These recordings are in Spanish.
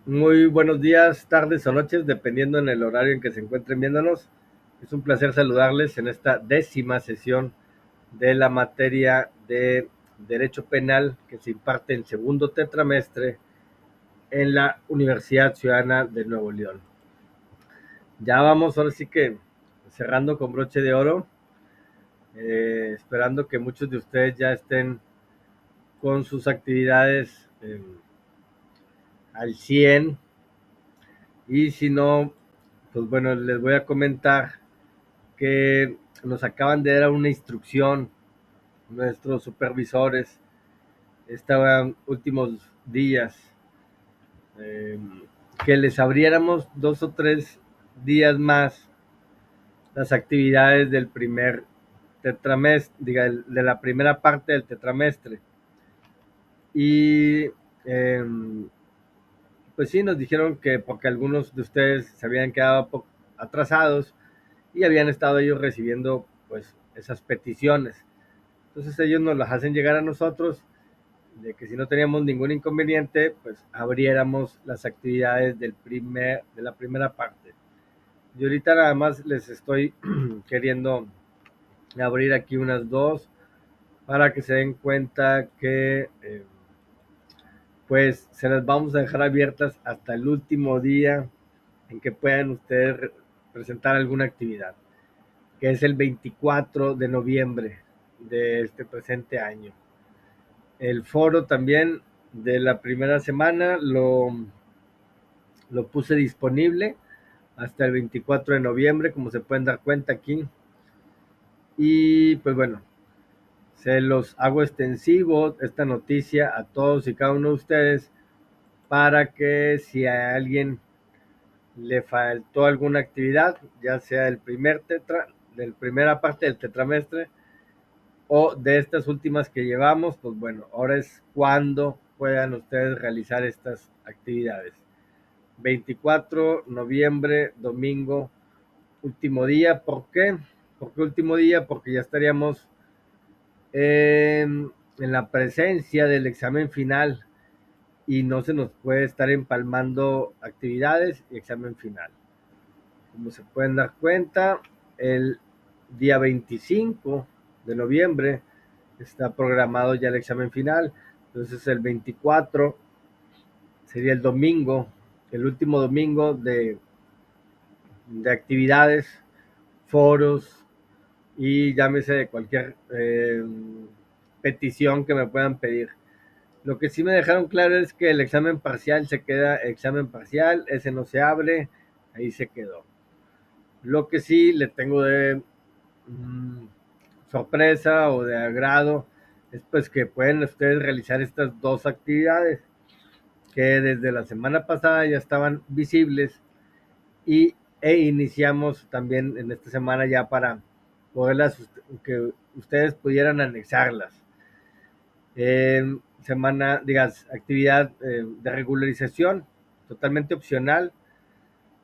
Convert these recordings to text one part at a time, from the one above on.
Muy buenos días, tardes o noches, dependiendo en el horario en que se encuentren viéndonos. Es un placer saludarles en esta 10ª sesión de la materia de Derecho Penal que se imparte en segundo tetramestre en la Universidad Ciudadana de Nuevo León. Ya vamos, ahora sí que cerrando con broche de oro, esperando que muchos de ustedes ya estén con sus actividades al 100, y si no, pues bueno, les voy a comentar que nos acaban de dar una instrucción nuestros supervisores estos últimos días, eh, que les abriéramos 2 o 3 días más las actividades del primer tetramestre, diga, de la primera parte del tetramestre. Y pues sí, nos dijeron que porque algunos de ustedes se habían quedado atrasados y habían estado ellos recibiendo pues esas peticiones. Entonces ellos nos las hacen llegar a nosotros, de que si no teníamos ningún inconveniente, pues abriéramos las actividades de la primera parte. Y ahorita nada más les estoy queriendo abrir aquí unas dos para que se den cuenta que pues se las vamos a dejar abiertas hasta el último día en que puedan ustedes presentar alguna actividad, que es el 24 de noviembre de este presente año. El foro también de la primera semana lo puse disponible hasta el 24 de noviembre, como se pueden dar cuenta aquí. Y pues bueno, se los hago extensivo esta noticia a todos y cada uno de ustedes para que si a alguien le faltó alguna actividad, ya sea del primera parte del tetramestre o de estas últimas que llevamos, pues bueno, ahora es cuando puedan ustedes realizar estas actividades. 24 de noviembre, domingo, último día. ¿Por qué? ¿Por qué último día? Porque ya estaríamos en la presencia del examen final y no se nos puede estar empalmando actividades y examen final. Como se pueden dar cuenta, el día 25 de noviembre está programado ya el examen final. Entonces el 24 sería el domingo, el último domingo de actividades, foros y llámese de cualquier petición que me puedan pedir. Lo que sí me dejaron claro es que el examen parcial se queda examen parcial, ese no se abre, ahí se quedó. Lo que sí le tengo de sorpresa o de agrado es pues que pueden ustedes realizar estas dos actividades que desde la semana pasada ya estaban visibles e iniciamos también en esta semana ya para poderlas, que ustedes pudieran anexarlas. Semana, digas, actividad de regularización, totalmente opcional.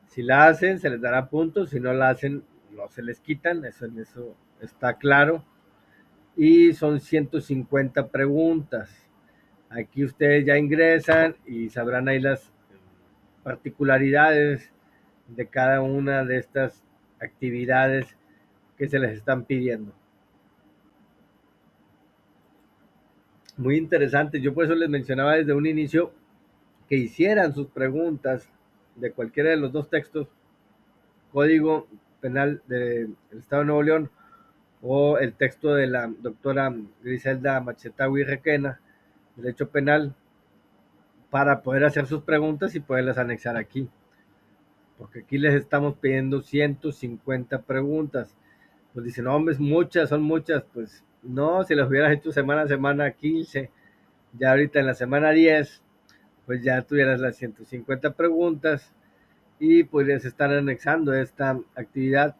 Si la hacen, se les dará puntos, si no la hacen, no se les quitan, eso está claro. Y son 150 preguntas. Aquí ustedes ya ingresan y sabrán ahí las particularidades de cada una de estas actividades que se les están pidiendo. Muy interesante. Yo por eso les mencionaba desde un inicio que hicieran sus preguntas de cualquiera de los dos textos, Código Penal del Estado de Nuevo León o el texto de la doctora Griselda Machetawi Requena, Derecho Penal, para poder hacer sus preguntas y poderlas anexar aquí. Porque aquí les estamos pidiendo 150 preguntas. Pues dicen, no, hombre, es muchas, son muchas. Pues no, si las hubieras hecho semana a semana 15, ya ahorita en la semana 10, pues ya tuvieras las 150 preguntas y podrías estar anexando esta actividad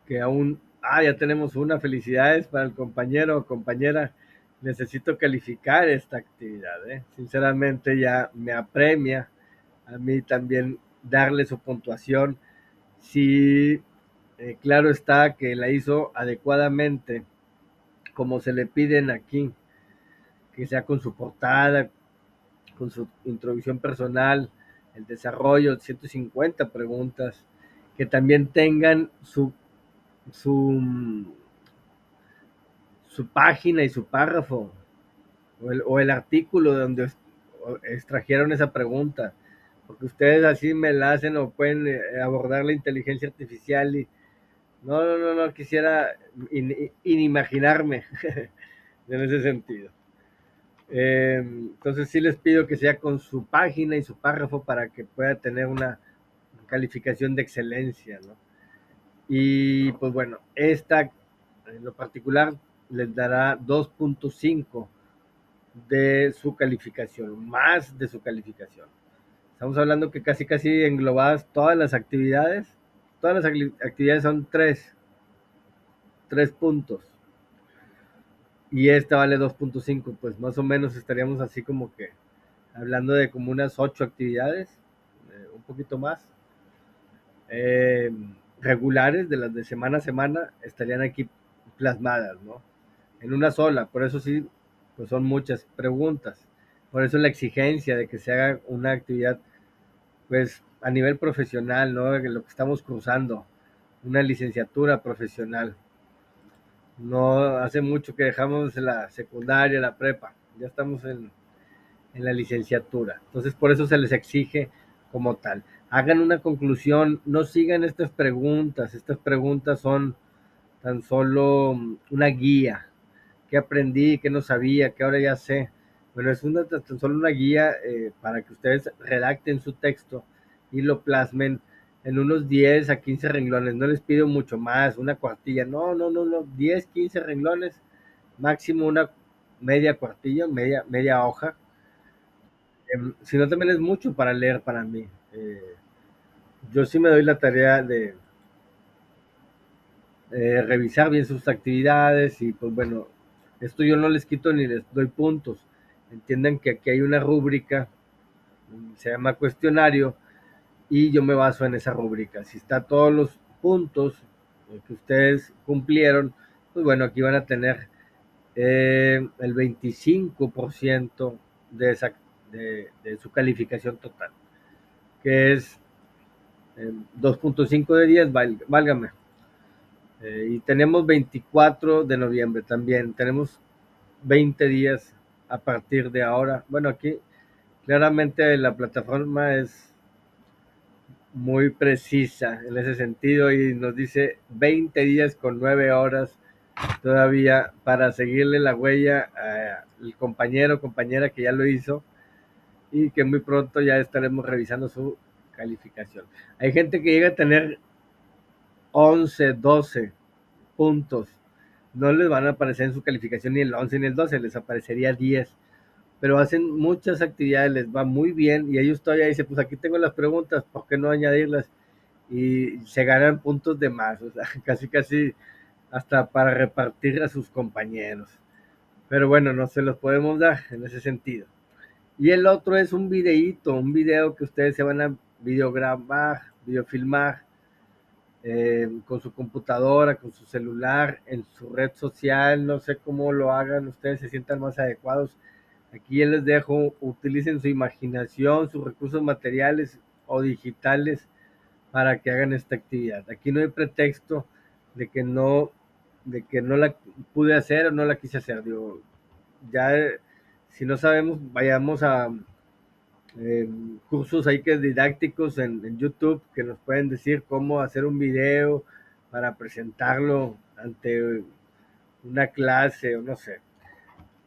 que aún, ya tenemos una, felicidades para el compañero o compañera, necesito calificar esta actividad, sinceramente ya me apremia a mí también darle su puntuación, si claro está que la hizo adecuadamente, como se le piden aquí, que sea con su portada, con su introducción personal, el desarrollo, 150 preguntas, que también tengan su, su página y su párrafo, o el artículo donde extrajeron esa pregunta, porque ustedes así me la hacen o pueden abordar la inteligencia artificial y no quisiera inimaginarme en ese sentido. Entonces sí les pido que sea con su página y su párrafo para que pueda tener una calificación de excelencia, ¿no? Y pues bueno, esta en lo particular les dará 2.5 de su calificación, más de su calificación. Estamos hablando que casi englobadas todas las actividades son tres puntos. Y esta vale 2.5, pues más o menos estaríamos así como que hablando de como unas 8 actividades, un poquito más, eh, regulares, de las de semana a semana, estarían aquí plasmadas, ¿no? En una sola, por eso sí, pues son muchas preguntas. Por eso la exigencia de que se haga una actividad, pues a nivel profesional, ¿no? De lo que estamos cruzando, una licenciatura profesional. No hace mucho que dejamos la secundaria, la prepa, ya estamos en la licenciatura. Entonces, por eso se les exige como tal. Hagan una conclusión, no sigan estas preguntas son tan solo una guía, qué aprendí, qué no sabía, qué ahora ya sé. Bueno, es tan solo una guía para que ustedes redacten su texto y lo plasmen en unos 10 a 15 renglones. No les pido mucho más, una cuartilla. No. 10, 15 renglones, máximo una media cuartilla, media hoja. Si no, también es mucho para leer para mí. Yo sí me doy la tarea de revisar bien sus actividades y pues bueno, esto yo no les quito ni les doy puntos. Entiendan que aquí hay una rúbrica, se llama cuestionario, y yo me baso en esa rúbrica. Si está todos los puntos que ustedes cumplieron, pues bueno, aquí van a tener el 25% de su calificación total, que es 2.5 de 10, válgame. Y tenemos 24 de noviembre también. Tenemos 20 días a partir de ahora. Bueno, aquí claramente la plataforma es muy precisa en ese sentido y nos dice 20 días con 9 horas todavía para seguirle la huella al compañero o compañera que ya lo hizo y que muy pronto ya estaremos revisando su calificación. Hay gente que llega a tener 11, 12 puntos. No les van a aparecer en su calificación ni el 11 ni el 12, les aparecería 10. Pero hacen muchas actividades, les va muy bien y ellos todavía dicen, pues aquí tengo las preguntas, ¿por qué no añadirlas? Y se ganan puntos de más, o sea, casi hasta para repartir a sus compañeros. Pero bueno, no se los podemos dar en ese sentido. Y el otro es un video que ustedes se van a videograbar, videofilmar con su computadora, con su celular, en su red social, no sé cómo lo hagan, ustedes se sientan más adecuados. Aquí les dejo, utilicen su imaginación, sus recursos materiales o digitales para que hagan esta actividad. Aquí no hay pretexto de que no, de que no la pude hacer o no la quise hacer. Digo, ya si no sabemos, vayamos a cursos ahí que didácticos en YouTube que nos pueden decir cómo hacer un video para presentarlo ante una clase o no sé.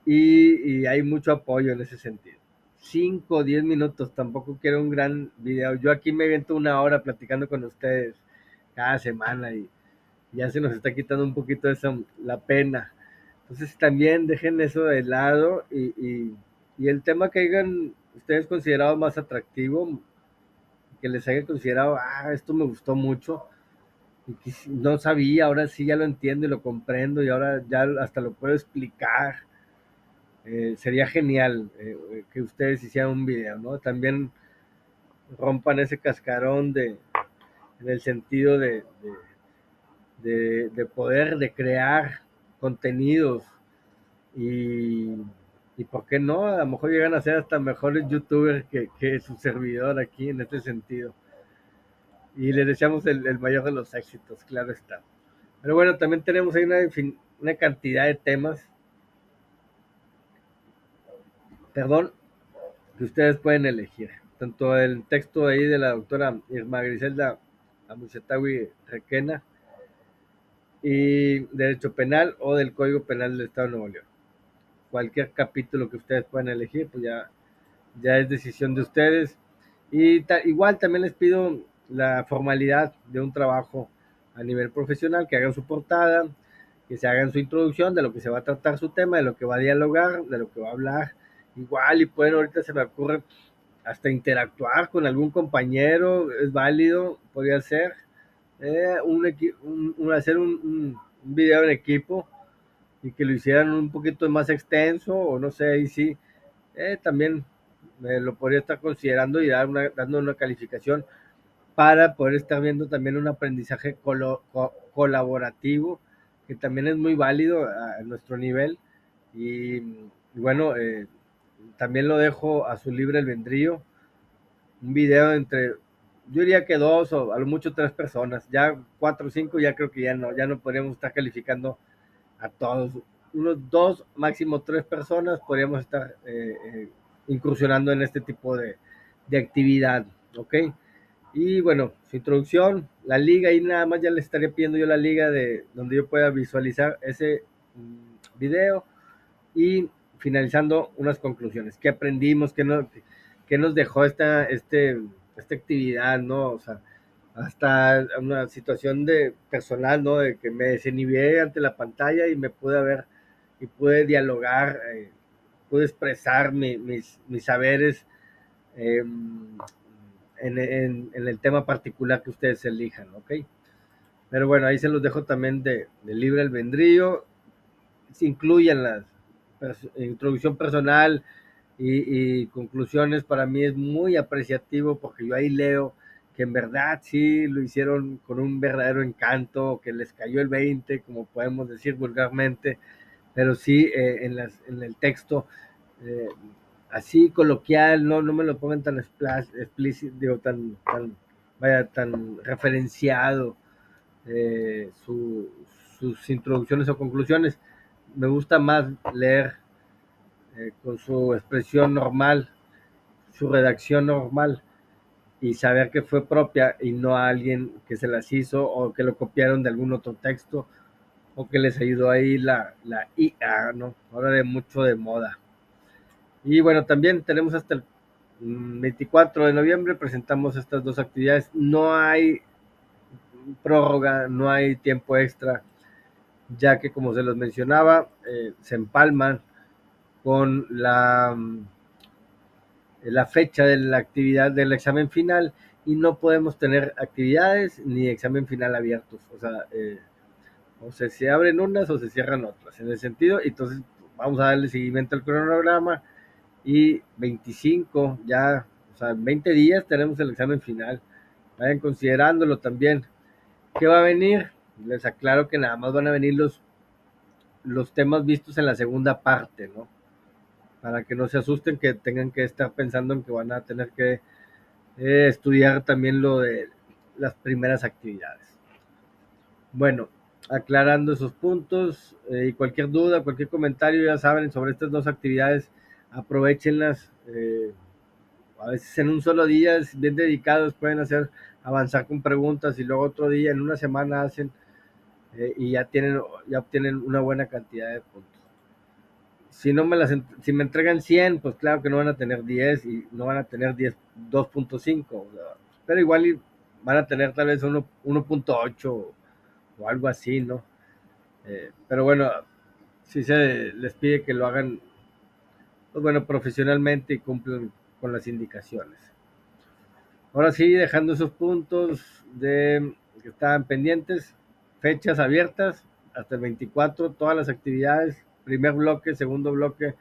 Y hay mucho apoyo en ese sentido. 5 o 10 minutos, tampoco quiero un gran video. Yo aquí me invento una hora platicando con ustedes cada semana y ya se nos está quitando un poquito esa, la pena. Entonces también dejen eso de lado y el tema que hayan ustedes considerado más atractivo, que les haya considerado, esto me gustó mucho, y que no sabía, ahora sí ya lo entiendo y lo comprendo y ahora ya hasta lo puedo explicar. Sería genial que ustedes hicieran un video, ¿no? También rompan ese cascarón en el sentido de poder de crear contenidos y, y por qué no, a lo mejor llegan a ser hasta mejores youtubers que su servidor aquí en este sentido. Y les deseamos el mayor de los éxitos, claro está. Pero bueno, también tenemos ahí una cantidad de temas, perdón, que ustedes pueden elegir. Tanto el texto ahí de la doctora Irma Griselda Amuchetawi Requena y Derecho Penal o del Código Penal del Estado de Nuevo León. Cualquier capítulo que ustedes puedan elegir, pues ya es decisión de ustedes. Y igual también les pido la formalidad de un trabajo a nivel profesional, que hagan su portada, que se hagan su introducción de lo que se va a tratar su tema, de lo que va a dialogar, de lo que va a hablar. Igual y pueden, ahorita se me ocurre, hasta interactuar con algún compañero, es válido, podría ser. Hacer un video en equipo y que lo hicieran un poquito más extenso, o no sé, ahí sí, también me lo podría estar considerando y dando una calificación para poder estar viendo también un aprendizaje colaborativo, que también es muy válido a nuestro nivel. Y bueno, también lo dejo a su libre albedrío. Un video entre, yo diría que dos o a lo mucho tres personas, ya cuatro o cinco, ya creo que ya no podríamos estar calificando a todos. Unos dos, máximo tres personas podríamos estar incursionando en este tipo de actividad, ¿ok? Y bueno, su introducción, la liga, y nada más ya le estaría pidiendo yo la liga de donde yo pueda visualizar ese video y finalizando unas conclusiones. ¿Qué aprendimos? ¿Qué nos dejó esta actividad, no? O sea, hasta una situación de personal, ¿no? De que me desinhibí ante la pantalla y me pude ver y pude dialogar, pude expresar mis saberes eh, en el tema particular que ustedes elijan, ¿ok? Pero bueno, ahí se los dejo también de libre albedrío. Se incluyen las introducción personal y conclusiones. Para mí es muy apreciativo porque yo ahí leo que en verdad sí lo hicieron con un verdadero encanto, que les cayó el 20, como podemos decir vulgarmente, pero sí en el texto, eh, así coloquial, no me lo pongan tan explícito, digo, tan referenciado, sus introducciones o conclusiones. Me gusta más leer con su expresión normal, su redacción normal, y saber que fue propia y no a alguien que se las hizo o que lo copiaron de algún otro texto o que les ayudó ahí la IA, ¿no? Ahora de mucho de moda. Y bueno, también tenemos hasta el 24 de noviembre, presentamos estas dos actividades. No hay prórroga, no hay tiempo extra, ya que como se los mencionaba, se empalman con la fecha de la actividad del examen final y no podemos tener actividades ni examen final abiertos. O sea, o se abren unas o se cierran otras en ese sentido. Entonces vamos a darle seguimiento al cronograma y 25 ya, o sea, en 20 días tenemos el examen final. Vayan considerándolo también. ¿Qué va a venir? Les aclaro que nada más van a venir los temas vistos en la segunda parte, ¿no? Para que no se asusten, que tengan que estar pensando en que van a tener que estudiar también lo de las primeras actividades. Bueno, aclarando esos puntos y cualquier duda, cualquier comentario, ya saben, sobre estas dos actividades, aprovechenlas. A veces en un solo día, bien dedicados, pueden avanzar con preguntas y luego otro día, en una semana hacen y ya obtienen una buena cantidad de puntos. Si me entregan 100, pues claro que no van a tener 10 y no van a tener 10, 2.5, pero igual van a tener tal vez 1.8 o algo así, ¿no? Pero bueno, sí se les pide que lo hagan, pues bueno, profesionalmente y cumplan con las indicaciones. Ahora sí, dejando esos puntos que estaban pendientes, fechas abiertas hasta el 24, todas las actividades, primer bloque, segundo bloque,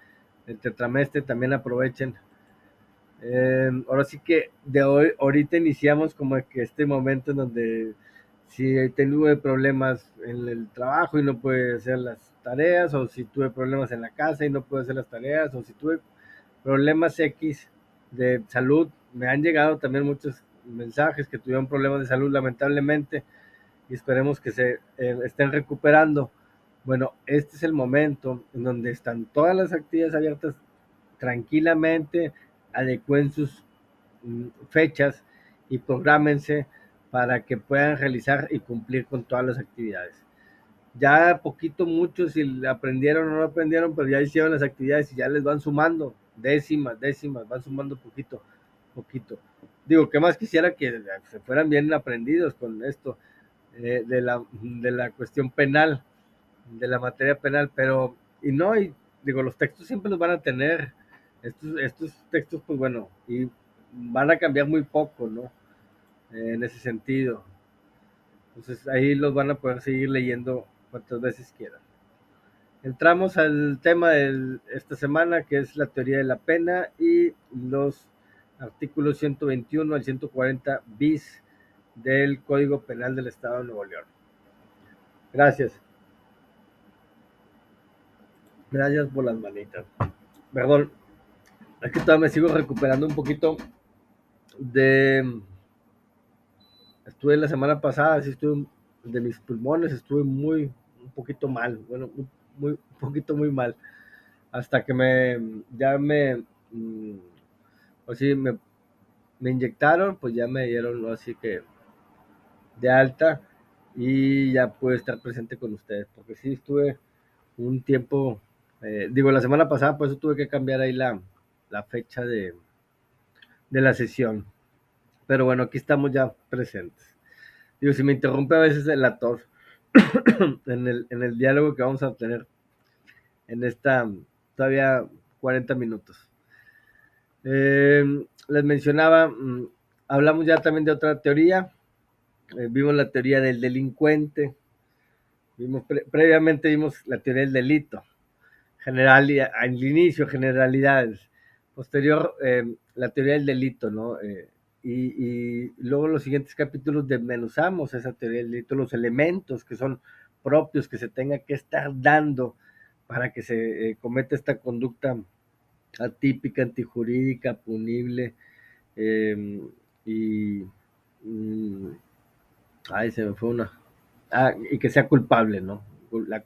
el tetramestre, también aprovechen. Ahora sí que de hoy, ahorita iniciamos como que este momento en donde si tuve problemas en el trabajo y no puede hacer las tareas, o si tuve problemas en la casa y no pude hacer las tareas, o si tuve problemas X de salud. Me han llegado también muchos mensajes que tuvieron problemas de salud lamentablemente y esperemos que se estén recuperando. Bueno, este es el momento en donde están todas las actividades abiertas tranquilamente, adecúen sus fechas y prográmense para que puedan realizar y cumplir con todas las actividades. Ya poquito, mucho, si aprendieron o no aprendieron, pero ya hicieron las actividades y ya les van sumando décimas, van sumando poquito, poquito. Digo, ¿qué más quisiera que se fueran bien aprendidos con esto de la cuestión penal, de la materia penal? Pero, y no, y digo, los textos siempre los van a tener, estos textos, pues bueno, y van a cambiar muy poco, ¿no? En ese sentido. Entonces ahí los van a poder seguir leyendo cuantas veces quieran. Entramos al tema de esta semana, que es la teoría de la pena y los artículos 121 al 140 bis del Código Penal del Estado de Nuevo León. Gracias. Gracias por las manitas. Perdón, es que todavía me sigo recuperando un poquito de... Estuve la semana pasada, sí estuve de mis pulmones, estuve un poquito mal, bueno, un poquito muy mal, hasta que ya me, o sí, me inyectaron, pues ya me dieron, ¿no? Así que de alta y ya pude estar presente con ustedes, porque sí estuve un tiempo, digo, la semana pasada, por eso tuve que cambiar ahí la fecha de la sesión. Pero bueno, aquí estamos ya presentes. Digo, si me interrumpe a veces el tos en el diálogo que vamos a tener en esta todavía 40 minutos. Les mencionaba, hablamos ya también de otra teoría, vimos la teoría del delincuente, previamente vimos la teoría del delito, al inicio generalidades, posterior la teoría del delito, ¿no? Y luego los siguientes capítulos desmenuzamos esa teoría del delito, los elementos que son propios que se tenga que estar dando para que se cometa esta conducta atípica, antijurídica, punible, eh, y ay, se me fue una. Y que sea culpable, ¿no?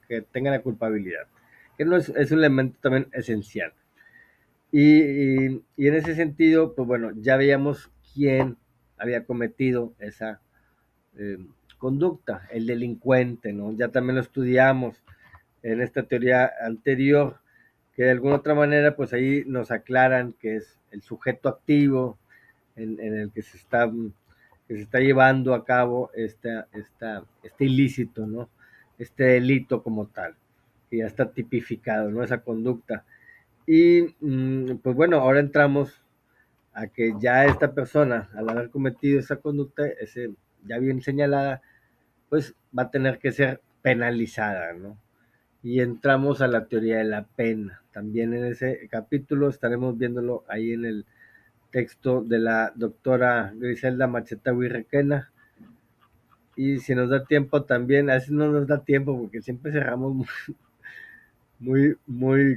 Que tenga la culpabilidad. Que no es un elemento también esencial. Y en ese sentido, pues bueno, ya veíamos quién había cometido esa eh, conducta, el delincuente, ¿no? Ya también lo estudiamos en esta teoría anterior, que de alguna otra manera, pues ahí nos aclaran que es el sujeto activo en el que se está llevando a cabo este ilícito, ¿no? Este delito como tal, que ya está tipificado, ¿no? Esa conducta. Y pues bueno, ahora entramos a que ya esta persona, al haber cometido esa conducta, ya bien señalada, pues va a tener que ser penalizada, ¿no? Y entramos a la teoría de la pena. También en ese capítulo estaremos viéndolo ahí en el texto de la doctora Griselda Machetagui Requena. Y si nos da tiempo también, a veces no nos da tiempo porque siempre cerramos muy,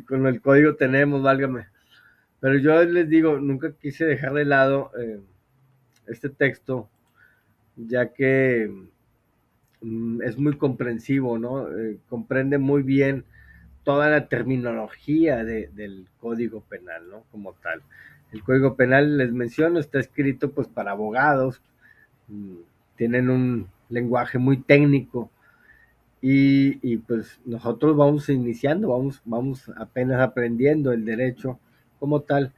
con el código tenemos, válgame. Pero yo les digo, nunca quise dejar de lado este texto, ya que es muy comprensivo, ¿no? Comprende muy bien toda la terminología del Código Penal, ¿no? Como tal. El Código Penal, les menciono, está escrito pues para abogados, mm, tienen un lenguaje muy técnico pues nosotros vamos iniciando, vamos apenas aprendiendo el derecho como tal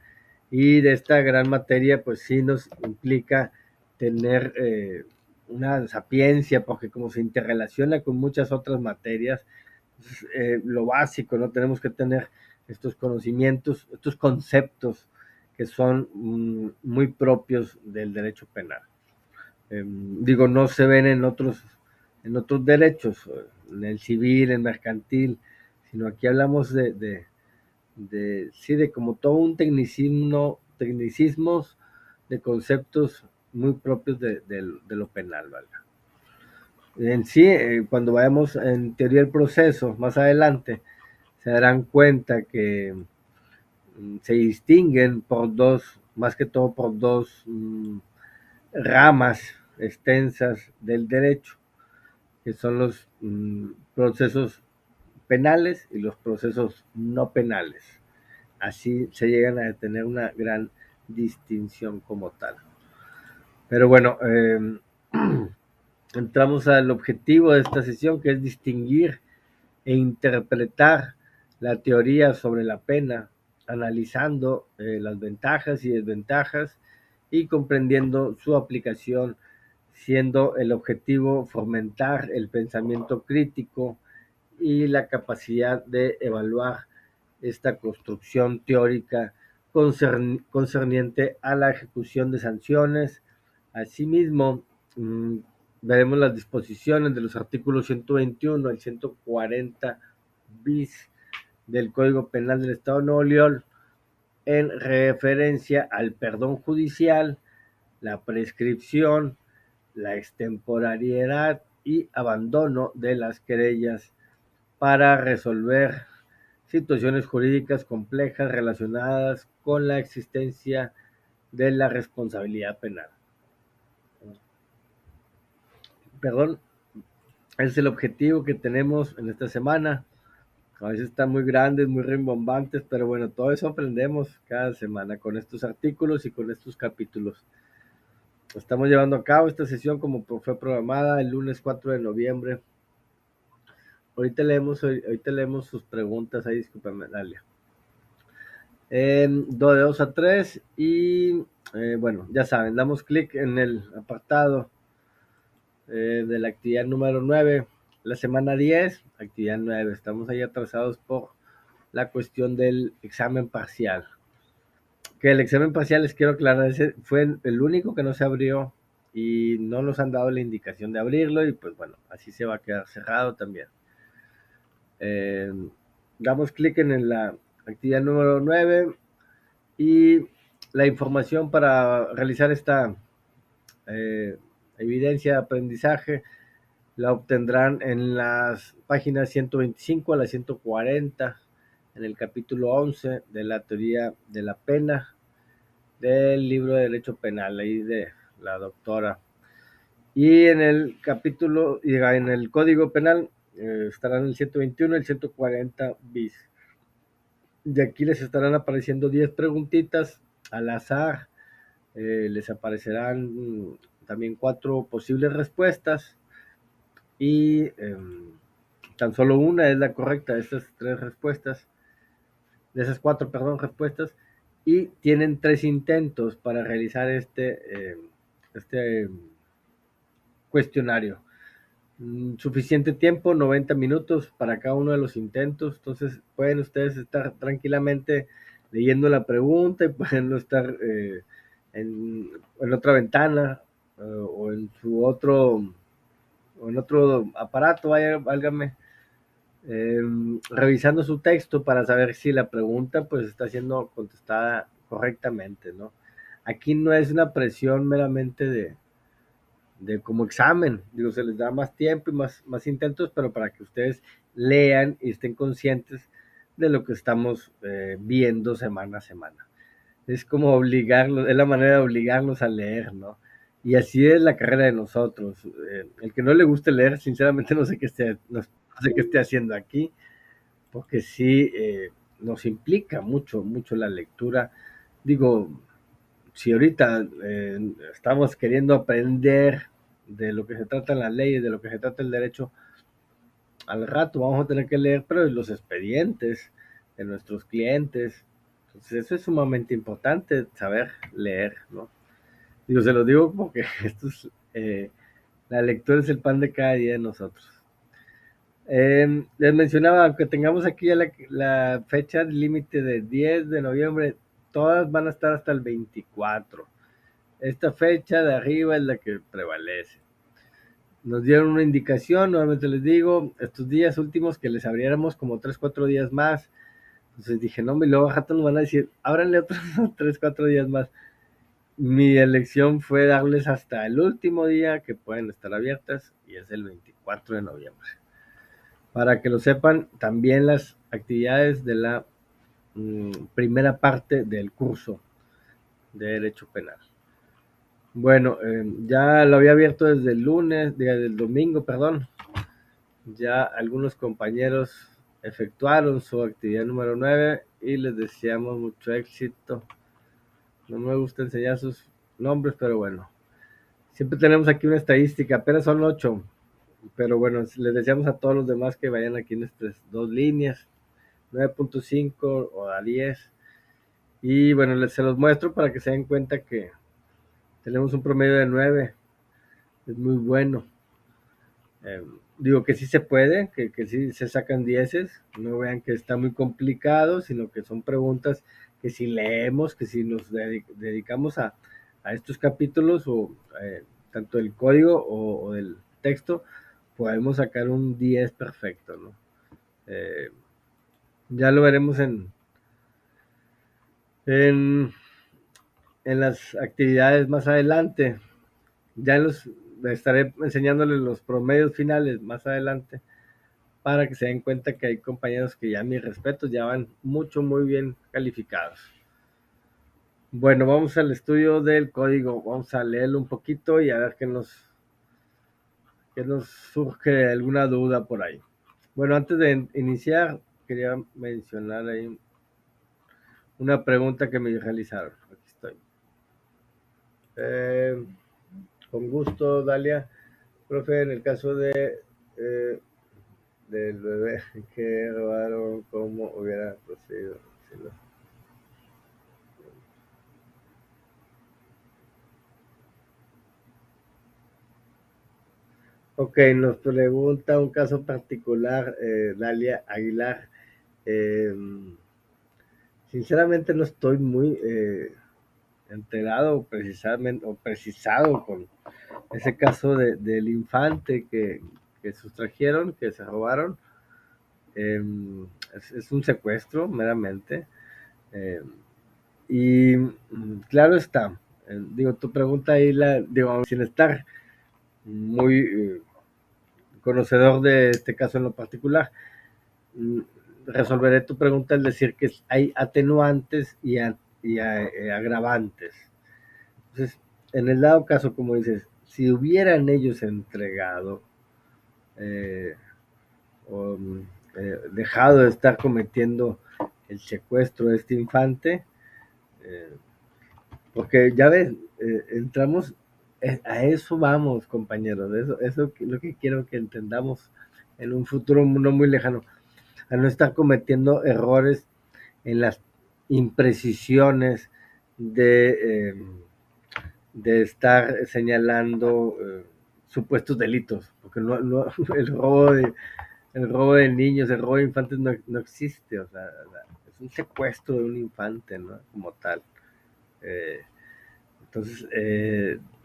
y de esta gran materia pues sí nos implica tener una sapiencia porque como se interrelaciona con muchas otras materias, pues, lo básico, ¿no? Tenemos que tener estos conocimientos, estos conceptos que son muy propios del derecho penal. Digo, no se ven en otros derechos, en el civil, en el mercantil, sino aquí hablamos sí, de como todo un tecnicismos de conceptos muy propios de lo penal, ¿vale? En sí, cuando vayamos en teoría el proceso más adelante, se darán cuenta que se distinguen por dos, más que todo por dos ramas extensas del derecho, que son los procesos penales y los procesos no penales. Así se llegan a tener una gran distinción como tal. Pero bueno, entramos al objetivo de esta sesión, que es distinguir e interpretar la teoría sobre la pena, analizando las ventajas y desventajas y comprendiendo su aplicación, siendo el objetivo fomentar el pensamiento crítico y la capacidad de evaluar esta construcción teórica concerniente a la ejecución de sanciones. Asimismo, veremos las disposiciones de los artículos 121 al 140 bis del Código Penal del Estado de Nuevo León en referencia al perdón judicial, la prescripción, la extemporariedad y abandono de las querellas para resolver situaciones jurídicas complejas relacionadas con la existencia de la responsabilidad penal. Perdón, ese es el objetivo que tenemos en esta semana. A veces están muy grandes, muy rimbombantes, pero bueno, todo eso aprendemos cada semana con estos artículos y con estos capítulos. Estamos llevando a cabo esta sesión como fue programada el lunes 4 de noviembre. Ahorita leemos sus preguntas ahí, discúlpame, Dalia. De 2 a 3 y bueno, ya saben, damos clic en el apartado de la actividad número 9, la semana 10, actividad 9. Estamos ahí atrasados por la cuestión del examen parcial. Que el examen parcial, les quiero aclarar, ese fue el único que no se abrió y no nos han dado la indicación de abrirlo y pues bueno, así se va a quedar cerrado también. Damos clic en la actividad número 9 y la información para realizar esta evidencia de aprendizaje la obtendrán en las páginas 125 a la 140, en el capítulo 11 de la teoría de la pena del libro de Derecho Penal, ahí de la doctora. Y en el capítulo, en el Código Penal, estarán el 121 y el 140 bis. De aquí les estarán apareciendo 10 preguntitas al azar. Les aparecerán también 4 posibles respuestas y tan solo una es la correcta de estas 3 respuestas, de esas 4, perdón, respuestas, y tienen 3 intentos para realizar este cuestionario. Suficiente tiempo, 90 minutos para cada uno de los intentos, entonces pueden ustedes estar tranquilamente leyendo la pregunta y pueden estar en otra ventana o en su otro o en otro aparato, válgame, revisando su texto para saber si la pregunta pues está siendo contestada correctamente, ¿no? Aquí no es una presión meramente de como examen, digo, se les da más tiempo y más intentos, pero para que ustedes lean y estén conscientes de lo que estamos viendo semana a semana. Es como obligarlos, es la manera de obligarlos a leer, ¿no? Y así es la carrera de nosotros. El que no le guste leer, sinceramente no sé qué esté haciendo aquí, porque sí nos implica mucho la lectura. Digo, si ahorita estamos queriendo aprender de lo que se trata en las leyes, de lo que se trata el derecho, al rato vamos a tener que leer, pero los expedientes de nuestros clientes. Entonces eso es sumamente importante, saber leer, ¿no? Digo, se lo digo porque la lectura es el pan de cada día de nosotros. Les mencionaba, aunque tengamos aquí ya la fecha límite de 10 de noviembre, todas van a estar hasta el 24. Esta fecha de arriba es la que prevalece. Nos dieron una indicación, nuevamente les digo, estos días últimos que les abriéramos como 3, 4 días más. Entonces dije, no, y luego a rato nos van a decir, ábranle otros 3, 4 días más. mi elección fue darles hasta el último día que pueden estar abiertas, y es el 24 de noviembre. Para que lo sepan, también las actividades de la primera parte del curso de Derecho Penal. Bueno, ya lo había abierto desde el lunes, desde el domingo, perdón. Ya algunos compañeros efectuaron su actividad número 9 y les deseamos mucho éxito. No me gusta enseñar sus nombres, pero bueno. Siempre tenemos aquí una estadística, apenas son 8. Pero bueno, les deseamos a todos los demás que vayan aquí en estas dos líneas, 9.5 o a 10. Y bueno, se los muestro para que se den cuenta que tenemos un promedio de 9. Es muy bueno. Digo que sí se puede, que sí se sacan 10. No vean que está muy complicado, sino que son preguntas que si leemos, que si nos dedicamos a estos capítulos, o tanto del código o del texto, podemos sacar un 10 perfecto, ¿no? Eh, ya lo veremos en, en las actividades más adelante. Ya estaré enseñándoles los promedios finales más adelante, para que se den cuenta que hay compañeros que, ya mis respetos, ya van muy bien calificados. Bueno, vamos al estudio del código, vamos a leerlo un poquito y a ver qué nos surge alguna duda por ahí. Bueno, antes de iniciar, quería mencionar ahí una pregunta que me realizaron. Aquí estoy. Eh, con gusto, Dalia. Profe, en el caso eh, del bebé que robaron, ¿cómo hubiera procedido? Si no. Ok, nos pregunta un caso particular, Dalia Aguilar. Eh, Sinceramente no estoy muy enterado precisamente o precisado con ese caso del infante que sustrajeron, que se robaron. Eh, es un secuestro meramente. Eh, y claro está, digo, tu pregunta ahí, digo, sin estar muy conocedor de este caso en lo particular, mm, resolveré tu pregunta al decir que hay atenuantes y agravantes. Entonces, en el dado caso, como dices, si hubieran ellos entregado eh, o dejado de estar cometiendo el secuestro de este infante, eh, porque ya ves, entramos, a eso vamos, compañeros, eso es lo que quiero que entendamos en un futuro no muy lejano, a no estar cometiendo errores en las imprecisiones de estar señalando supuestos delitos, porque el robo de niños, el robo de infantes no existe, o sea, es un secuestro de un infante, ¿no? Como tal. Eh, entonces,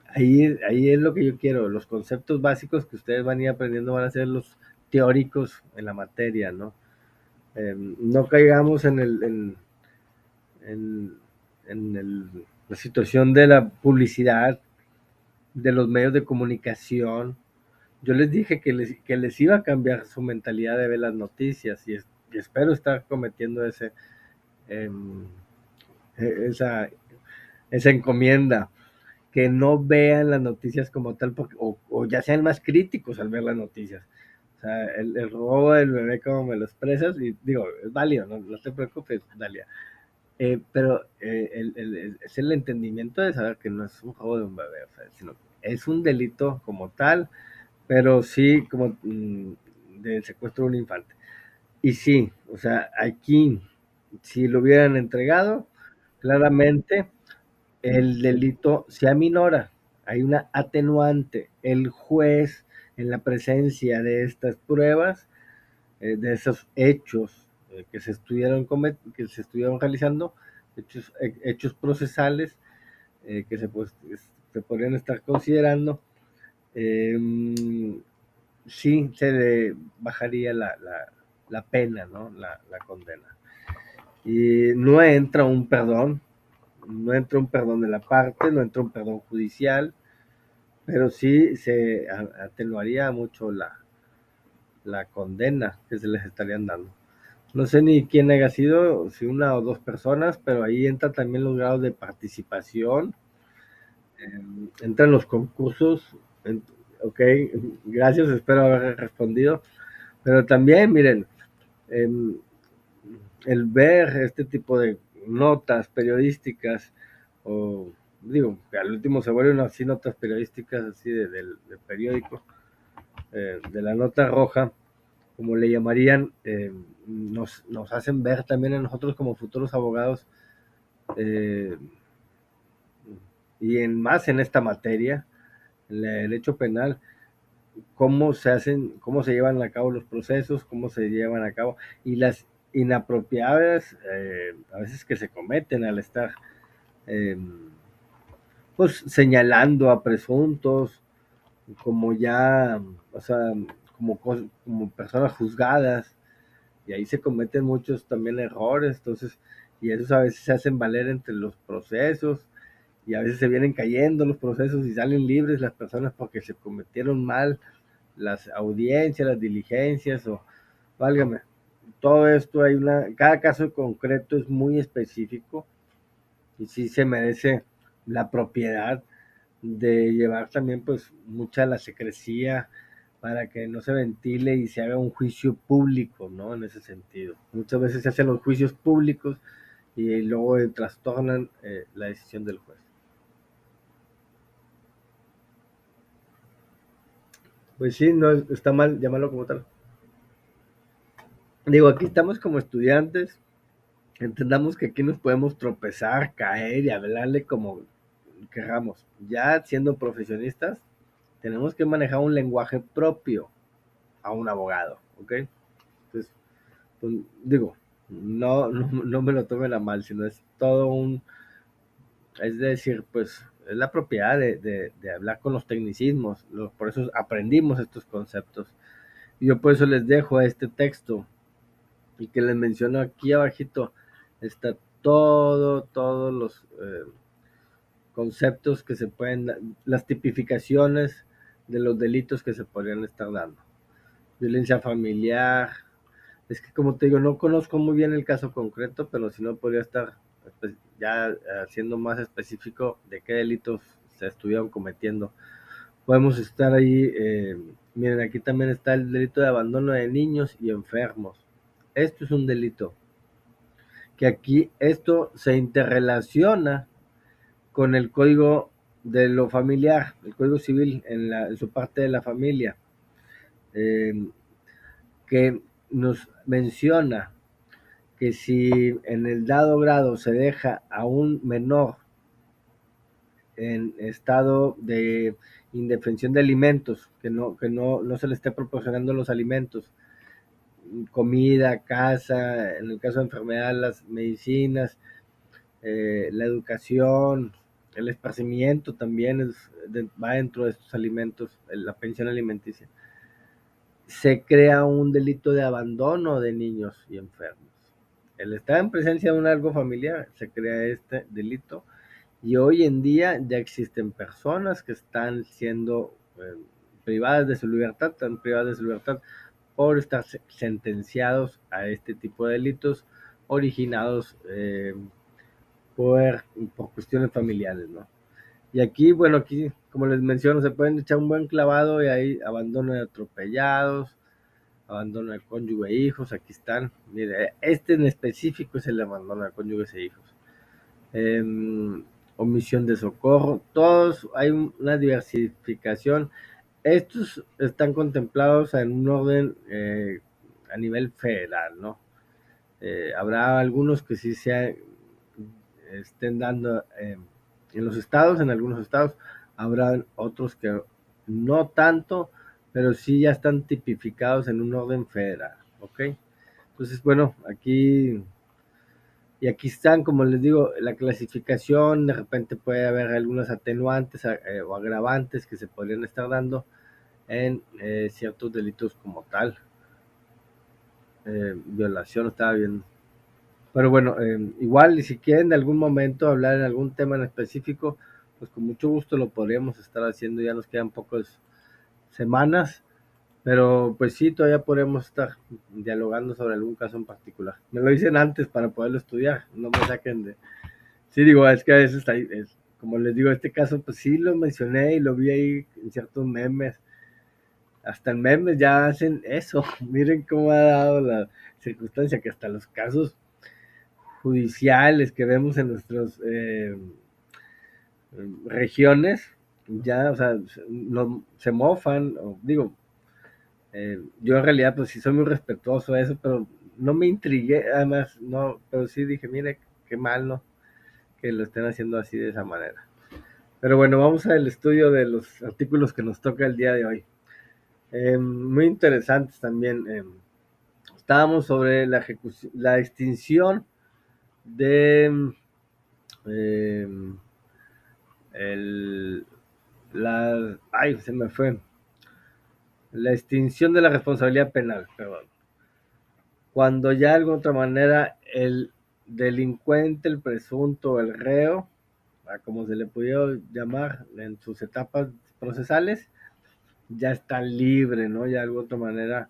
ahí es lo que yo quiero. Los conceptos básicos que ustedes van a ir aprendiendo van a ser los teóricos en la materia, ¿no? No caigamos en, la situación de la publicidad, de los medios de comunicación. Yo les dije que les iba a cambiar su mentalidad de ver las noticias, y espero estar cometiendo eh, esa, esa encomienda, que no vean las noticias como tal, porque, o ya sean más críticos al ver las noticias. O sea, el robo del bebé, como me lo expresas, y digo, es válido, no te preocupes, Dalia. Pero es el entendimiento de saber que no es un robo de un bebé, o sea, sino que es un delito como tal, pero sí como de secuestro de un infante. Y sí, o sea, aquí, si lo hubieran entregado, claramente el delito se aminora. Hay una atenuante. El juez, en la presencia de estas pruebas, de esos hechos que se estuvieron realizando, hechos procesales, que se podrían estar considerando, eh, sí se le bajaría la pena, ¿no? La condena. Y no entra un perdón, no entra un perdón de la parte, no entra un perdón judicial, pero sí se atenuaría mucho la condena que se les estarían dando. No sé ni quién haya sido, si una o dos personas, pero ahí entra también los grados de participación, entran los concursos. Ok, gracias, espero haber respondido. Pero también, miren, em, el ver este tipo de notas periodísticas, o digo, que al último se vuelven así notas periodísticas así del periódico, de la nota roja, como le llamarían, nos hacen ver también a nosotros como futuros abogados, eh, y en más en esta materia, el derecho penal, cómo se hacen, cómo se llevan a cabo los procesos, cómo se llevan a cabo, y las inapropiadas, a veces que se cometen al estar, eh, pues señalando a presuntos como ya, o sea, como personas juzgadas, y ahí se cometen muchos también errores. Entonces, y esos a veces se hacen valer entre los procesos, y a veces se vienen cayendo los procesos y salen libres las personas porque se cometieron mal las audiencias, las diligencias, o válgame, todo esto hay cada caso concreto es muy específico, y sí se merece la propiedad de llevar también pues mucha la secrecía para que no se ventile y se haga un juicio público, ¿no? En ese sentido. Muchas veces se hacen los juicios públicos y luego trastornan la decisión del juez. Pues sí, no está mal llamarlo como tal. Digo, aquí estamos como estudiantes, entendamos que aquí nos podemos tropezar, caer y hablarle como queramos. Ya siendo profesionistas, tenemos que manejar un lenguaje propio a un abogado, ¿ok? Entonces, pues, digo, no me lo tomen a mal, sino es todo es decir, pues es la propiedad de hablar con los tecnicismos, por eso aprendimos estos conceptos. Y yo por eso les dejo a este texto, y que les menciono aquí abajito, está todos los conceptos que se pueden, las tipificaciones de los delitos que se podrían estar dando. Violencia familiar. Es que como te digo, no conozco muy bien el caso concreto, pero si no podría estar ya siendo más específico de qué delitos se estuvieron cometiendo. Podemos estar ahí, miren, aquí también está el delito de abandono de niños y enfermos. Esto es un delito, que aquí esto se interrelaciona con el código de lo familiar, el código civil en su parte de la familia, eh, que nos menciona que si en el dado grado se deja a un menor en estado de indefensión de alimentos, no se le esté proporcionando los alimentos, comida, casa, en el caso de enfermedad, las medicinas, la educación, el esparcimiento también va dentro de estos alimentos, la pensión alimenticia. Se crea un delito de abandono de niños y enfermos. El estar en presencia de un algo familiar, se crea este delito, y hoy en día ya existen personas que están siendo privadas de su libertad, están privadas de su libertad por estar sentenciados a este tipo de delitos originados por, por cuestiones familiares, ¿no? Y aquí, bueno, aquí, como les menciono, se pueden echar un buen clavado y hay abandono de atropellados, abandono de cónyuge e hijos, aquí están. Mire, este en específico es el abandono de cónyuges e hijos. Eh, Omisión de socorro, todos hay una diversificación. Estos están contemplados en un orden a nivel federal, ¿no? Habrá algunos que sí se estén dando en los estados, en algunos estados, habrá otros que no tanto, pero sí ya están tipificados en un orden federal, ¿ok? Entonces, bueno, aquí están, como les digo, la clasificación, de repente puede haber algunos atenuantes o agravantes que se podrían estar dando en ciertos delitos como tal. Violación, estaba bien. Pero bueno, igual, y si quieren de algún momento hablar en algún tema en específico, pues con mucho gusto lo podríamos estar haciendo. Ya nos quedan pocas semanas, pero pues sí, todavía podemos estar dialogando sobre algún caso en particular. Me lo dicen antes para poderlo estudiar, no me saquen de... Sí, digo, es que a veces como les digo, este caso, pues sí lo mencioné y lo vi ahí en ciertos memes. Hasta en memes ya hacen eso. Miren cómo ha dado la circunstancia que hasta los casos judiciales que vemos en nuestras regiones, ya, o sea, no, se mofan, o, digo, yo en realidad pues sí soy muy respetuoso de eso, pero no me intrigué, además, no, pero sí dije, mire, qué mal, ¿no? Que lo estén haciendo así de esa manera. Pero bueno, vamos al estudio de los artículos que nos toca el día de hoy. Muy interesantes también. Estábamos sobre la extinción de eh, el, ay, se me fue. La extinción de la responsabilidad penal, perdón. Cuando ya de alguna otra manera el delincuente, el presunto, el reo, como se le pudiera llamar en sus etapas procesales, ya está libre, ¿no? Ya de alguna otra manera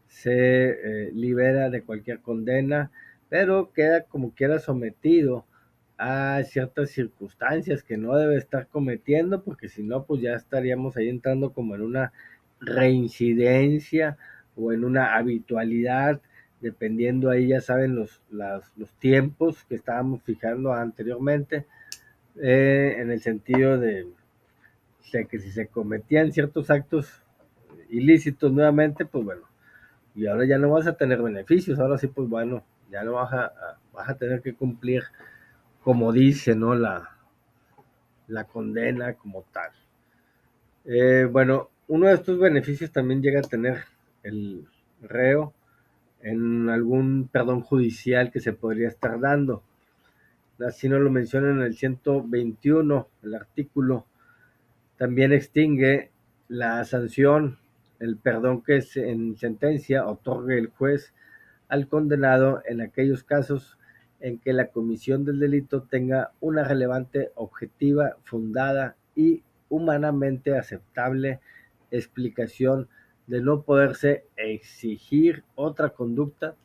se libera de cualquier condena, pero queda como quiera sometido a ciertas circunstancias que no debe estar cometiendo, porque si no, pues ya estaríamos ahí entrando como en una reincidencia o en una habitualidad, dependiendo ahí, ya saben, los tiempos que estábamos fijando anteriormente, en el sentido de que si se cometían ciertos actos ilícitos nuevamente, pues bueno, y ahora ya no vas a tener beneficios, ahora sí, pues bueno, ya no vas a tener que cumplir como dice, ¿no? La condena como tal. Bueno, uno de estos beneficios también llega a tener el reo en algún perdón judicial que se podría estar dando. Así nos lo menciona en el 121, el artículo. También extingue la sanción, el perdón que en sentencia otorgue el juez al condenado en aquellos casos en que la comisión del delito tenga una relevante, objetiva, fundada y humanamente aceptable explicación de no poderse exigir otra conducta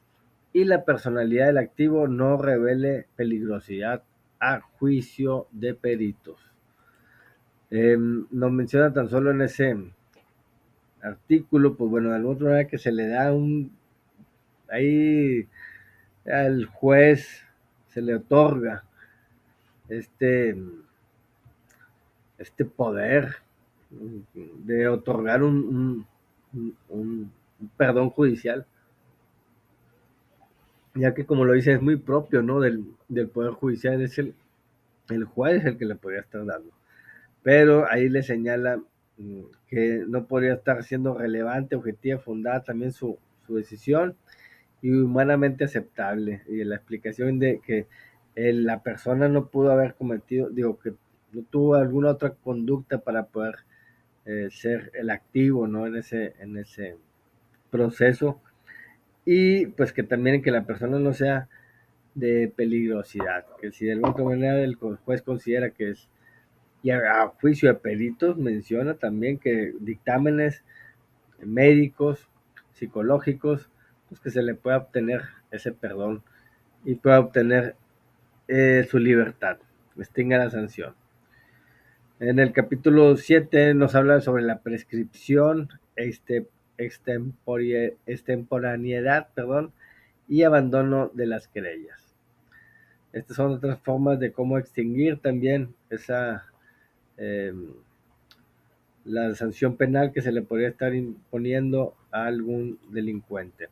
y la personalidad del activo no revele peligrosidad a juicio de peritos. Nos menciona tan solo en ese artículo, pues bueno, de alguna manera que se le da ahí al juez se le otorga este, este poder de otorgar un perdón judicial, ya que como lo dice es muy propio, ¿no? Del poder judicial, es el juez el que le podría estar dando. Pero ahí le señala que no podría estar siendo relevante, objetiva, fundada también su decisión y humanamente aceptable. Y la explicación de que la persona no pudo haber cometido, digo, que no tuvo alguna otra conducta para poder ser el activo, ¿no? En ese proceso. Y pues que también que la persona no sea de peligrosidad, que si de alguna otra manera el juez considera que es, y a juicio de peritos menciona también que dictámenes médicos, psicológicos, pues que se le pueda obtener ese perdón y pueda obtener su libertad, extinga la sanción. En el capítulo 7 nos habla sobre la prescripción, extemporaneidad, perdón, y abandono de las querellas. Estas son otras formas de cómo extinguir también eh, la sanción penal que se le podría estar imponiendo a algún delincuente.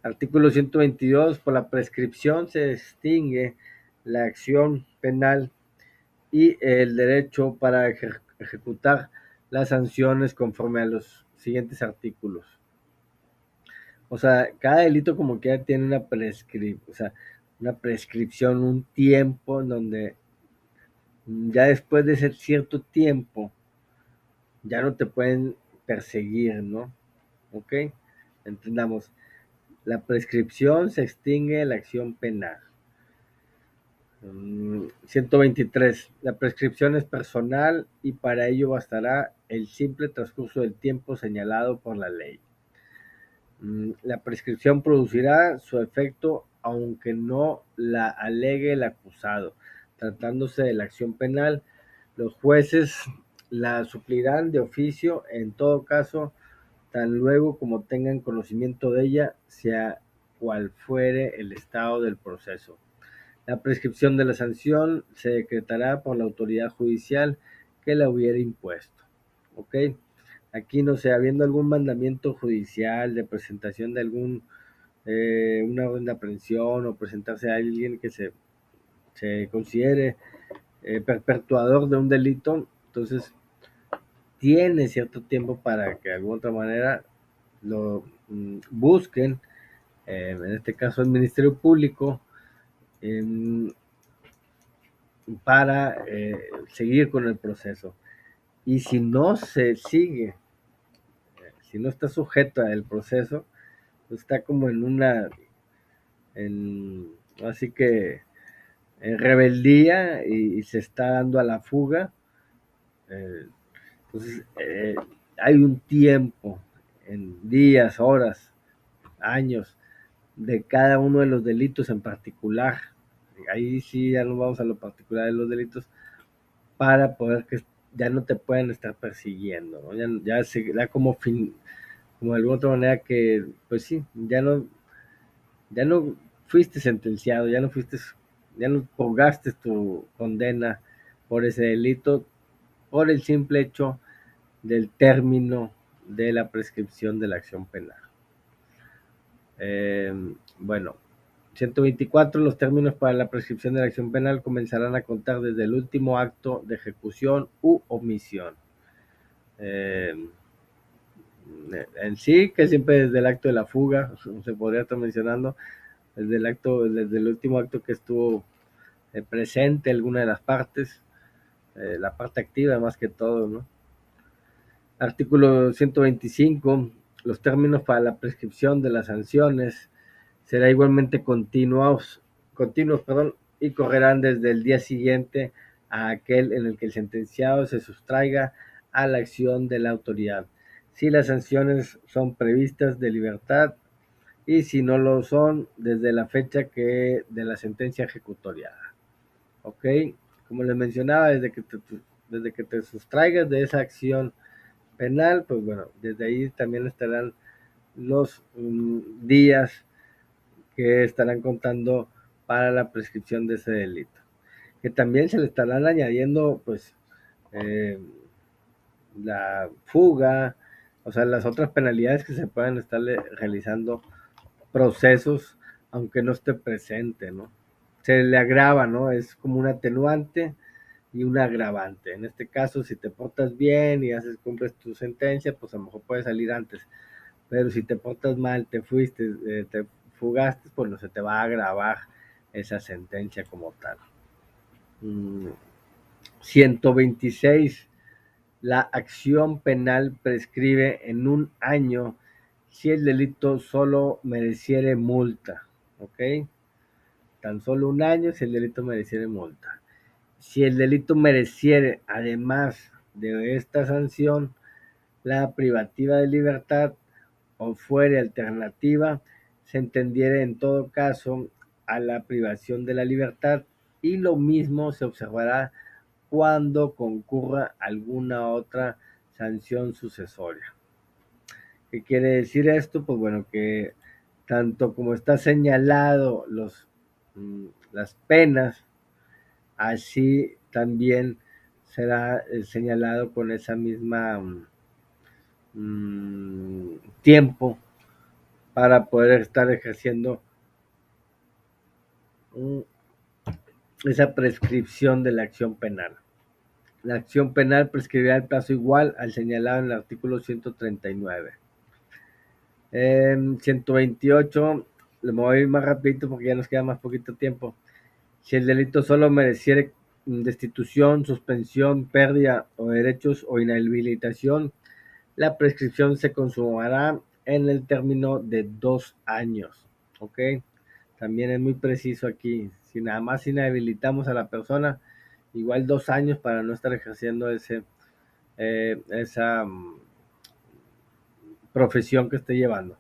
Artículo 122, por la prescripción se extingue la acción penal y el derecho para ejecutar las sanciones conforme a los siguientes artículos. O sea, cada delito como que tiene una prescripción, un tiempo en donde ya después de ese cierto tiempo ya no te pueden perseguir, ¿no? ¿Ok? Entendamos, la prescripción se extingue la acción penal. 123. La prescripción es personal y para ello bastará el simple transcurso del tiempo señalado por la ley. La prescripción producirá su efecto aunque no la alegue el acusado. Tratándose de la acción penal, los jueces la suplirán de oficio en todo caso, tan luego como tengan conocimiento de ella, sea cual fuere el estado del proceso. La prescripción de la sanción se decretará por la autoridad judicial que la hubiera impuesto. ¿Ok? Aquí, no sé, habiendo algún mandamiento judicial de presentación de una orden de aprehensión o presentarse a alguien que se considere perpetuador de un delito, entonces tiene cierto tiempo para que de alguna otra manera lo busquen, en este caso el Ministerio Público, eh, para seguir con el proceso. Y si no se sigue, si no está sujeto al proceso, pues está como así que en rebeldía y se está dando a la fuga. Eh, entonces, hay un tiempo, en días, horas, años, de cada uno de los delitos en particular. Ahí sí ya no vamos a lo particular de los delitos, para poder que ya no te puedan estar persiguiendo, ¿no? Ya se da como fin, como de alguna otra manera que, pues sí, ya no fuiste sentenciado, ya no purgaste tu condena por ese delito, por el simple hecho del término de la prescripción de la acción penal. Eh, bueno, 124. Los términos para la prescripción de la acción penal comenzarán a contar desde el último acto de ejecución u omisión. Eh, en sí, que siempre desde el acto de la fuga, se podría estar mencionando, desde el último acto que estuvo presente alguna de las partes, la parte activa más que todo, ¿no? Artículo 125. Los términos para la prescripción de las sanciones será igualmente continuos, y correrán desde el día siguiente a aquel en el que el sentenciado se sustraiga a la acción de la autoridad, si las sanciones son previstas de libertad y si no lo son, desde la fecha de la sentencia ejecutoriada. ¿Ok? Como les mencionaba, desde que te sustraigas de esa acción penal, pues bueno, desde ahí también estarán los días que estarán contando para la prescripción de ese delito. Que también se le estarán añadiendo, pues, eh, la fuga, o sea, las otras penalidades que se puedan estarle realizando procesos, aunque no esté presente, ¿no? Se le agrava, ¿no? Es como un atenuante y un agravante. En este caso, si te portas bien y cumples tu sentencia, pues a lo mejor puedes salir antes. Pero si te portas mal, te fugaste, pues no se te va a agravar esa sentencia como tal. 126. La acción penal prescribe en un año si el delito solo mereciere multa. ¿Ok? Tan solo un año si el delito mereciere multa. Si el delito mereciere, además de esta sanción, la privativa de libertad o fuere alternativa, se entendiere en todo caso a la privación de la libertad, y lo mismo se observará cuando concurra alguna otra sanción sucesoria. ¿Qué quiere decir esto? Pues bueno, que tanto como está señalado las penas, así también será señalado con esa misma tiempo para poder estar ejerciendo esa prescripción de la acción penal. La acción penal prescribirá el plazo igual al señalado en el artículo 139. 128, le voy a ir más rapidito porque ya nos queda más poquito tiempo. Si el delito solo mereciere destitución, suspensión, pérdida o derechos o inhabilitación, la prescripción se consumará en el término de 2 años. ¿Ok? También es muy preciso aquí. Si nada más inhabilitamos a la persona, igual 2 años para no estar ejerciendo esa profesión que esté llevando.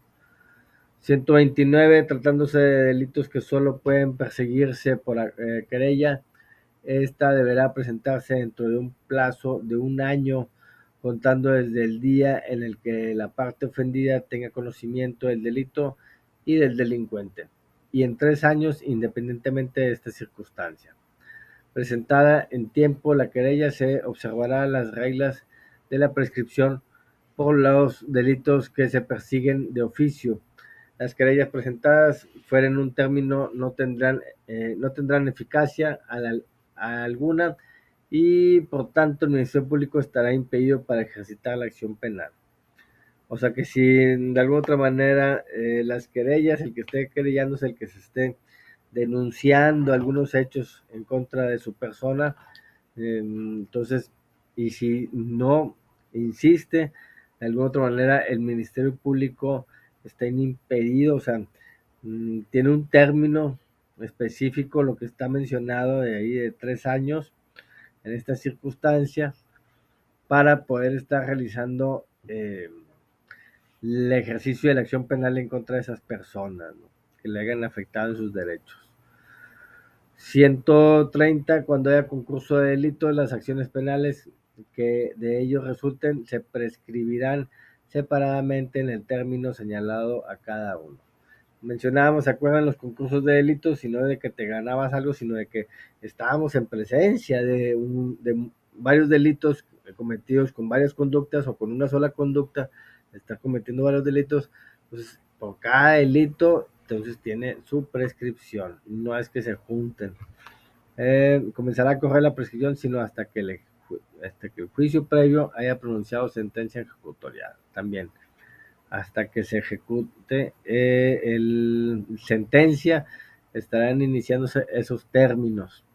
129, tratándose de delitos que solo pueden perseguirse por querella, esta deberá presentarse dentro de un plazo de 1 año, contando desde el día en el que la parte ofendida tenga conocimiento del delito y del delincuente, y en 3 años independientemente de esta circunstancia. Presentada en tiempo, la querella se observará las reglas de la prescripción por los delitos que se persiguen de oficio. Las querellas presentadas fuera en un término no tendrán eficacia alguna y por tanto el Ministerio Público estará impedido para ejercitar la acción penal. O sea que si de alguna otra manera las querellas, el que esté querellando es el que se esté denunciando algunos hechos en contra de su persona, entonces, y si no insiste, de alguna otra manera el Ministerio Público está impedido, o sea, tiene un término específico, lo que está mencionado de ahí de 3 años en esta circunstancia, para poder estar realizando el ejercicio de la acción penal en contra de esas personas, ¿no?, que le hayan afectado en sus derechos. 130, cuando haya concurso de delito, las acciones penales que de ellos resulten se prescribirán separadamente en el término señalado a cada uno. Mencionábamos, ¿se acuerdan los concursos de delitos? Sino de que te ganabas algo, sino de que estábamos en presencia de varios delitos cometidos con varias conductas o con una sola conducta, está cometiendo varios delitos. Entonces, por cada delito, entonces tiene su prescripción, no es que se junten. Comenzará a correr la prescripción sino hasta que el juicio previo haya pronunciado sentencia ejecutorial. También hasta que se ejecute sentencia, estarán iniciándose esos términos.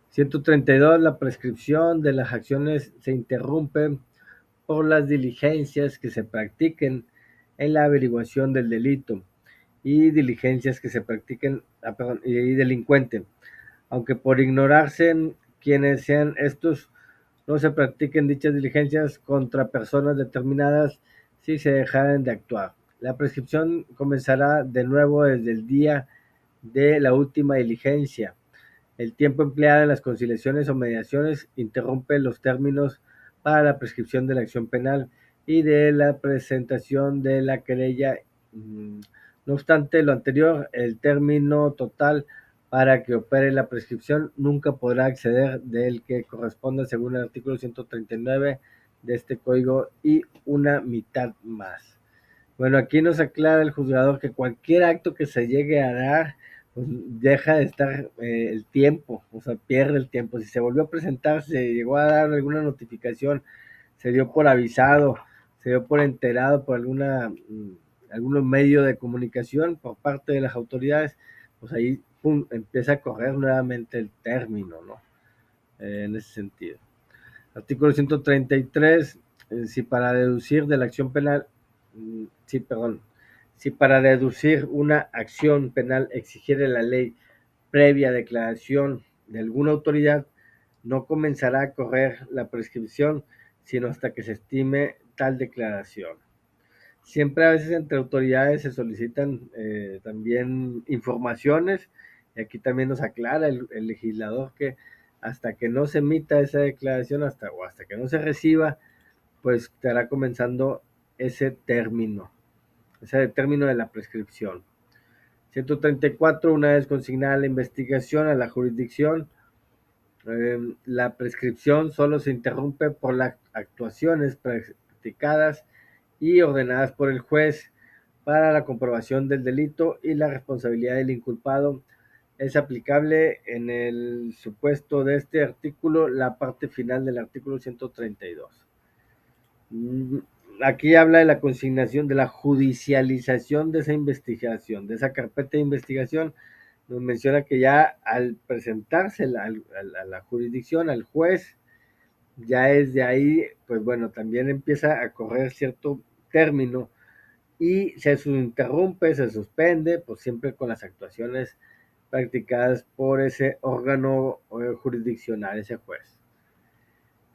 132, la prescripción de las acciones se interrumpe por las diligencias que se practiquen en la averiguación del delito y diligencias que se practiquen y delincuente, aunque por ignorarse quienes sean estos, no se practiquen dichas diligencias contra personas determinadas si se dejaran de actuar. La prescripción comenzará de nuevo desde el día de la última diligencia. El tiempo empleado en las conciliaciones o mediaciones interrumpe los términos para la prescripción de la acción penal y de la presentación de la querella. No obstante lo anterior, el término total para que opere la prescripción nunca podrá exceder del que corresponda según el artículo 139 de este código y una mitad más. Bueno, aquí nos aclara el juzgador que cualquier acto que se llegue a dar, pues deja de estar el tiempo, o sea, pierde el tiempo. Si se volvió a presentar, se llegó a dar alguna notificación, se dio por avisado, se dio por enterado por algún medio de comunicación por parte de las autoridades, pues ahí pum, empieza a correr nuevamente el término, ¿no? En ese sentido. Artículo 133, si para deducir de la acción penal, si para deducir una acción penal exigiere la ley previa declaración de alguna autoridad, no comenzará a correr la prescripción, sino hasta que se estime tal declaración. Siempre a veces entre autoridades se solicitan también informaciones, y aquí también nos aclara el legislador que hasta que no se emita esa declaración, hasta que no se reciba, pues estará comenzando ese término de la prescripción. 134, una vez consignada la investigación a la jurisdicción, la prescripción solo se interrumpe por las actuaciones practicadas y ordenadas por el juez para la comprobación del delito y la responsabilidad del inculpado. Es aplicable en el supuesto de este artículo la parte final del artículo 132. Aquí habla de la consignación, de la judicialización de esa investigación, de esa carpeta de investigación. Nos menciona que ya al presentarse a la jurisdicción, al juez, ya es de ahí, pues bueno, también empieza a correr cierto término y se interrumpe, se suspende, pues siempre con las actuaciones practicadas por ese órgano jurisdiccional, ese juez.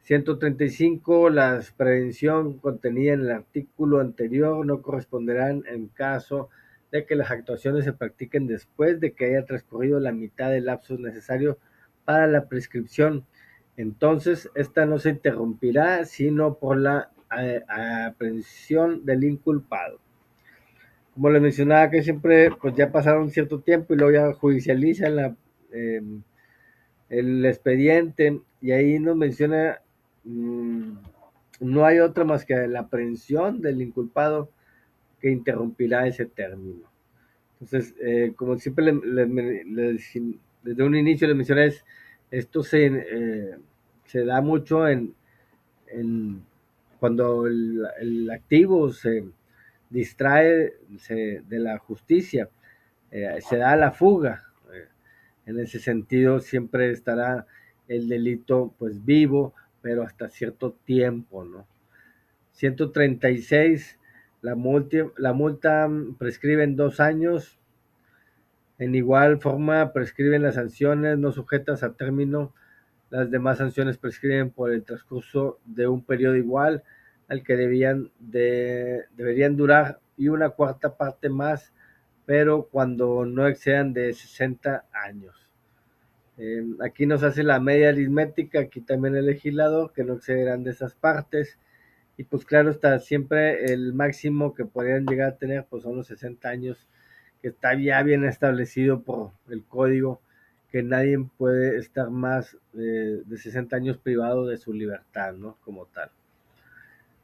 135. La prevención contenida en el artículo anterior no corresponderán en caso de que las actuaciones se practiquen después de que haya transcurrido la mitad del lapso necesario para la prescripción. Entonces, esta no se interrumpirá sino por la aprehensión del inculpado. Como les mencionaba, que siempre pues ya pasaron cierto tiempo y luego ya judicializan el expediente, y ahí nos menciona, no hay otra más que la aprehensión del inculpado que interrumpirá ese término. Entonces, como siempre desde un inicio les mencioné, esto se da mucho en cuando el activo se distrae de la justicia, se da la fuga. En ese sentido, siempre estará el delito pues vivo, pero hasta cierto tiempo, ¿no? 136. La multa prescribe en 2 años. En igual forma, prescriben las sanciones no sujetas a término. Las demás sanciones prescriben por el transcurso de un periodo igual al que deberían durar, y una cuarta parte más, pero cuando no excedan de 60 años. Aquí nos hace la media aritmética, aquí también el legislador, que no excederán de esas partes. Y pues claro, está siempre el máximo que podrían llegar a tener, pues son los 60 años, que está ya bien establecido por el código, que nadie puede estar más de 60 años privado de su libertad, ¿no? Como tal.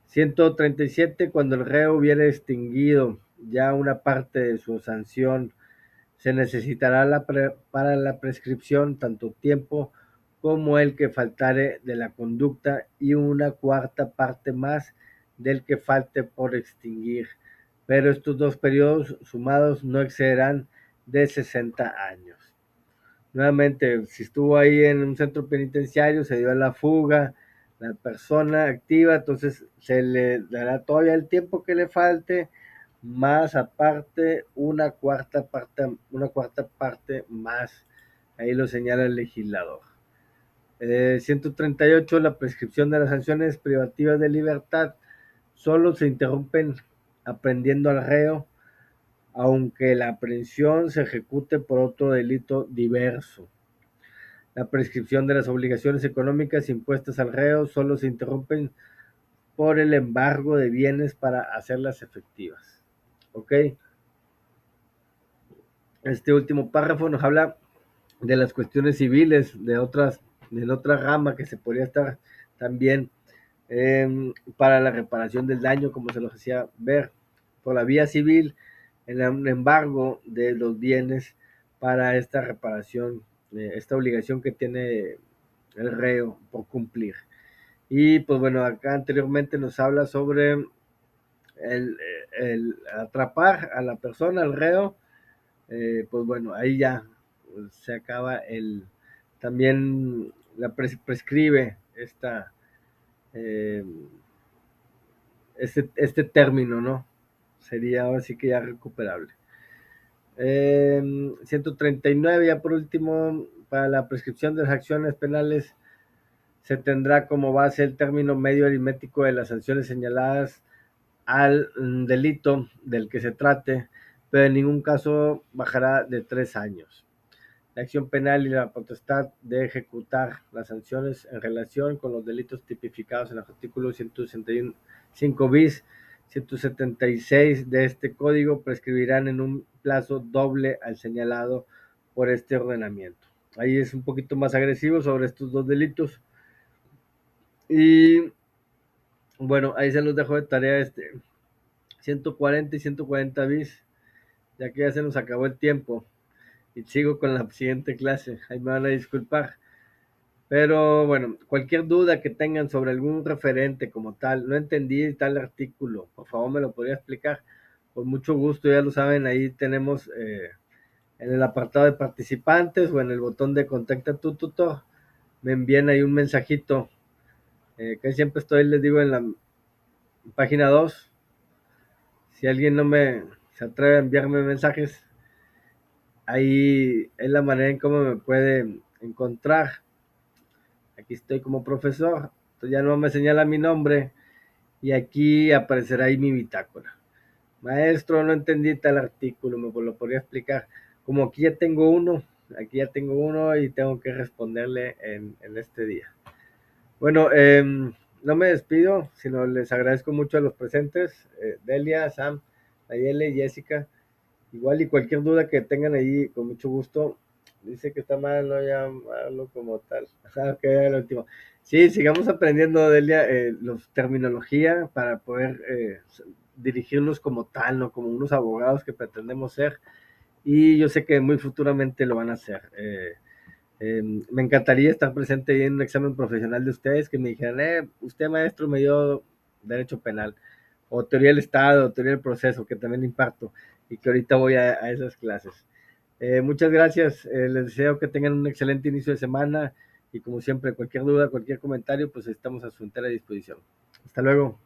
137. Cuando el reo hubiera extinguido ya una parte de su sanción, se necesitará para la prescripción tanto tiempo como el que faltare de la conducta, y una cuarta parte más del que falte por extinguir, pero estos dos periodos sumados no excederán de 60 años. Nuevamente, si estuvo ahí en un centro penitenciario, se dio a la fuga, la persona activa, entonces se le dará todavía el tiempo que le falte, más aparte una cuarta parte más. Ahí lo señala el legislador. 138. La prescripción de las sanciones privativas de libertad solo se interrumpen aprehendiendo al reo, aunque la aprehensión se ejecute por otro delito diverso. La prescripción de las obligaciones económicas impuestas al reo solo se interrumpen por el embargo de bienes para hacerlas efectivas. ¿Ok? Este último párrafo nos habla de las cuestiones civiles, de otra rama que se podría estar también para la reparación del daño, como se los hacía ver, por la vía civil, el embargo de los bienes para esta reparación, esta obligación que tiene el reo por cumplir. Y pues bueno, acá anteriormente nos habla sobre el atrapar a la persona, al reo. Pues bueno, ahí ya pues, se acaba también prescribe eh, este término, ¿no? Sería ahora sí que ya recuperable. 139. Ya por último, para la prescripción de las acciones penales se tendrá como base el término medio aritmético de las sanciones señaladas al delito del que se trate, pero en ningún caso bajará de 3 años. La acción penal y la potestad de ejecutar las sanciones en relación con los delitos tipificados en el artículo 165 bis, 176 de este código prescribirán en un plazo doble al señalado por este ordenamiento. Ahí es un poquito más agresivo sobre estos dos delitos. Y bueno, ahí se los dejo de tarea 140 y 140 bis, ya que ya se nos acabó el tiempo. Y sigo con la siguiente clase, ahí me van a disculpar. Pero bueno, cualquier duda que tengan sobre algún referente como tal, no entendí tal artículo, por favor me lo podría explicar. Con mucho gusto, ya lo saben, ahí tenemos en el apartado de participantes o en el botón de contacta tu tutor, me envían ahí un mensajito, que siempre estoy, les digo, en la página 2. Si alguien no se atreve a enviarme mensajes, ahí es la manera en cómo me puede encontrar. Aquí estoy como profesor, entonces ya no me señala mi nombre y aquí aparecerá ahí mi bitácora. Maestro, no entendí tal artículo, me lo podría explicar. Como aquí ya tengo uno y tengo que responderle en este día. Bueno, no me despido, sino les agradezco mucho a los presentes, Delia, Sam, Nayeli, Jessica. Igual y cualquier duda que tengan ahí, con mucho gusto. Dice que está mal no llamarlo como tal. Ok, lo último. Sí, sigamos aprendiendo, Delia, los terminología para poder dirigirnos como tal, no como unos abogados que pretendemos ser. Y yo sé que muy futuramente lo van a hacer. Me encantaría estar presente ahí en un examen profesional de ustedes, que me dijeran, usted maestro me dio derecho penal, o teoría del Estado, o teoría del proceso, que también imparto, y que ahorita voy a esas clases. Muchas gracias, les deseo que tengan un excelente inicio de semana, y como siempre, cualquier duda, cualquier comentario, pues estamos a su entera disposición. Hasta luego.